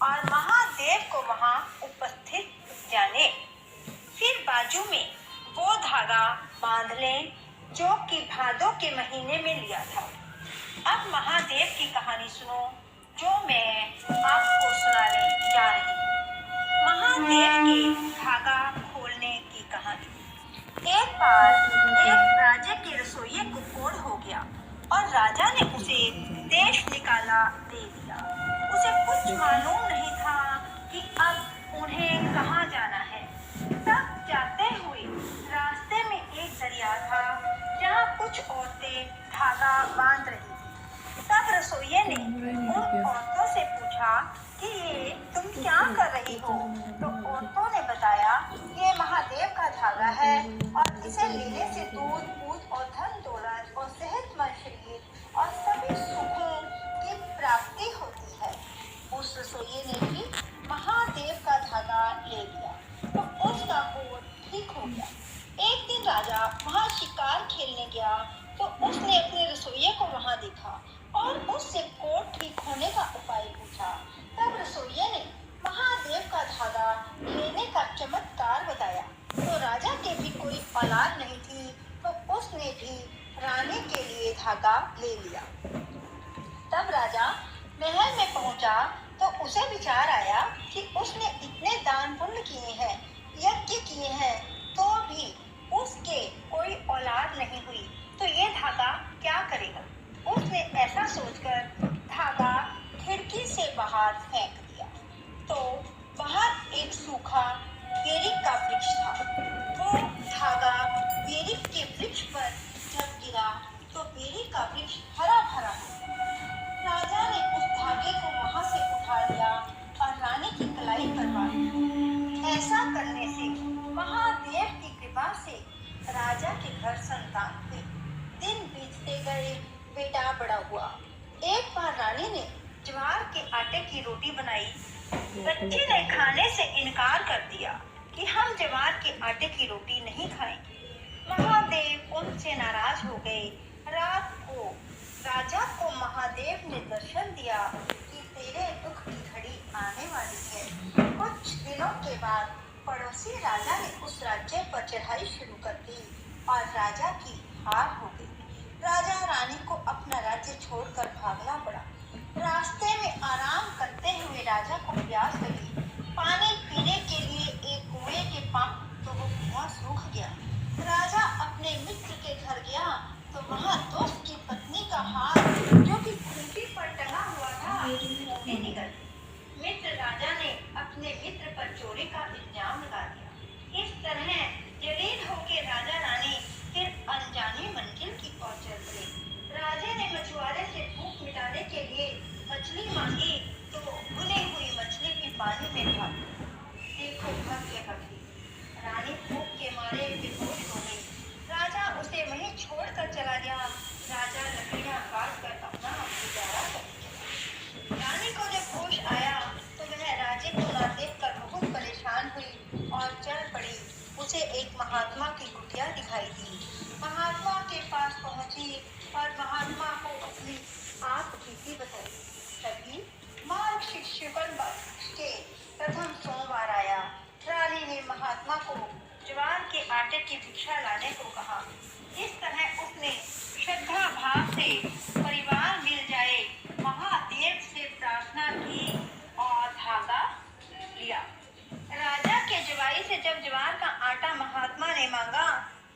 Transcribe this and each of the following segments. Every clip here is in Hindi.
और महादेव को वहां उपस्थित जाने। फिर बाजू में वो धागा बांध लें जो कि भादों के महीने में लिया था। अब महादेव की कहानी सुनो जो मैं आपको सुनाने जा रही हूँ। महादेव के धागा खोलने की कहानी। एक बार एक राजा के रसोइये को कोढ़ हो गया और राजा ने उसे देश निकाला दे दिया। उसे कुछ मालूम नहीं था कि अब उन्हें कहाँ जाना है। तब जाते हुए रास्ते में एक दरिया था जहाँ कुछ औरतें धागा बांध रही थी। तब रसोइये ने उन औरतों से पूछा कि ये तुम क्या कर रही हो? तो औरतों ने बताया ये महादेव का धागा है और इसे लेने से दूध पूत और धन दौलत और सेहतमंद शरीर और सभी सुखों की प्राप्ति होती है। उस रसोइये ने भी महादेव का धागा ले लिया तो उसका कोढ़ ठीक हो गया। एक दिन राजा वहाँ शिकार खेलने गया तो उसने अपने रसोइये को वहाँ देखा और उससे कोढ़ ठीक होने का उपाय पूछा। तब रसोइये ने महादेव का धागा लेने का चमत्कार बताया। तो राजा के भी कोई औलाद नहीं थी तो उसने भी रानी के लिए धागा ले लिया। तब राजा महल में पहुंचा तो उसे विचार आया कि उसने इतने दान पुण्य किए हैं, यज्ञ किए हैं, तो भी उसके कोई औलाद नहीं हुई तो ये धागा क्या करेगा। उसने ऐसा सोचकर धागा खिड़की से बाहर फेंक दिया तो बाहर एक सूखा बेरी का वृक्ष था। वो धागा बेरी के वृक्ष पर जब गिरा तो बेरी का वृक्ष हरा भरा हो गया। राजा ने उस धागे को वहां से उठा लिया और रानी की कलाई पर बांध दिया। ऐसा करने से महादेव की कृपा से राजा के घर संतान हुई। दिन बीतते गए, बेटा बड़ा हुआ। एक बार रानी ने ज्वार के आटे की रोटी बनाई। बच्चे ने खाने से इनकार कर दिया कि हम ज्वार के आटे की रोटी नहीं खाएंगे। महादेव उनसे नाराज हो गए। रात को राजा को महादेव ने दर्शन दिया कि तेरे दुख की घड़ी आने वाली है। कुछ दिनों के बाद पड़ोसी राजा ने उस राज्य पर चढ़ाई शुरू कर दी और राजा की हार हो गई। राजा रानी को अपना राज्य छोड़कर भागना पड़ा। रास्ते में आराम करते हुए राजा को प्यास लगी। पानी पीने के लिए एक कुएं के पास तो वो कुआं सूख गया। राजा अपने मित्र के घर गया तो वहाँ दोस्त की पत्नी का हार जो कि खूंटी पर टंगा हुआ था वो निकल। मित्र राजा ने अपने मित्र पर चोरी का इल्जाम लगा दिया। इस तरह जलील होकर राजा रानी फिर अनजानी मंजिल की ओर चल पड़े। राजा ने मछुआरे से भूख मिटाने के लिए मछली मांगी तो भुनी हुई मछली भी पानी में भाग गई। देखो भाग्य का खेल। रानी भूख के मारे बेहोश हो गई। राजा उसे वहीं छोड़कर चला गया। राजा लकड़ियां काट कर अपना गुजारा करने लगा। रानी को जब होश आया तो वह राजे को न देखकर बहुत परेशान हुई और चल पड़ी। उसे एक महात्मा की कुटिया दिखाई दी। महात्मा के पास पहुंची और महात्मा को अपनी आप बीती बताई। तभी मार्गशीर्ष शुक्ल के प्रथम सोमवार आया। रानी ने महात्मा को ज्वार के आटे की भिक्षा लाने को कहा। इस तरह उसने श्रद्धा भाव से परिवार मिल जाए महादेव से प्रार्थना की और धागा लिया। राजा के जवाई से जब ज्वार का आटा महात्मा ने मांगा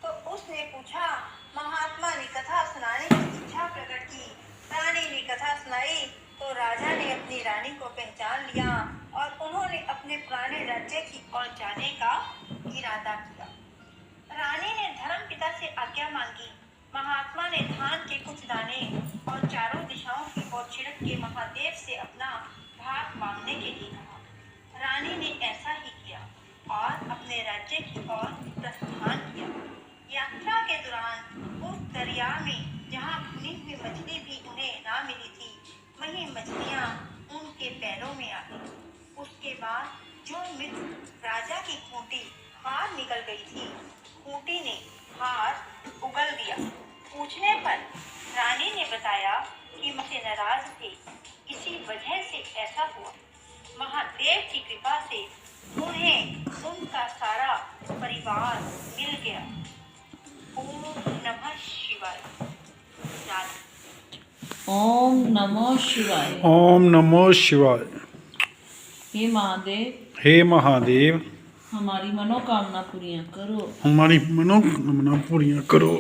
तो उसने पूछा। महात्मा ने कथा सुनाने की इच्छा प्रकट की। रानी ने कथा सुनाई तो राजा ने अपनी रानी को पहचान लिया और उन्होंने अपने पुराने राज्य की ओर जाने का इरादा किया। रानी ने धर्म पिता से आज्ञा मांगी। महात्मा ने धान के कुछ दाने और चारों दिशाओं की ओर छिड़क के महादेव से अपना भाग मांगने के लिए कहा। रानी ने ऐसा ही किया और अपने राज्य की ओर प्रस्थान किया। यात्रा के दौरान उस दरिया में जहाँ भुनी हुई मछली भी उन्हें ना मिली थी वहीं मछलियाँ उनके पैरों में आ गई। उसके बाद जो मित्र राजा की खूंटी हार निकल गई थी, खूंटी ने हार उगल दिया। पूछने पर रानी ने बताया कि मुझसे नाराज थे, इसी वजह से ऐसा हुआ। परिवार मिल गया। ओम नमः शिवाय। ओम नमो शिवाय। ओम नमो शिवाय। हे महादेव, हे महादेव, हमारी मनोकामना पूरियां करो। हमारी मनोकामना पूरियां करो।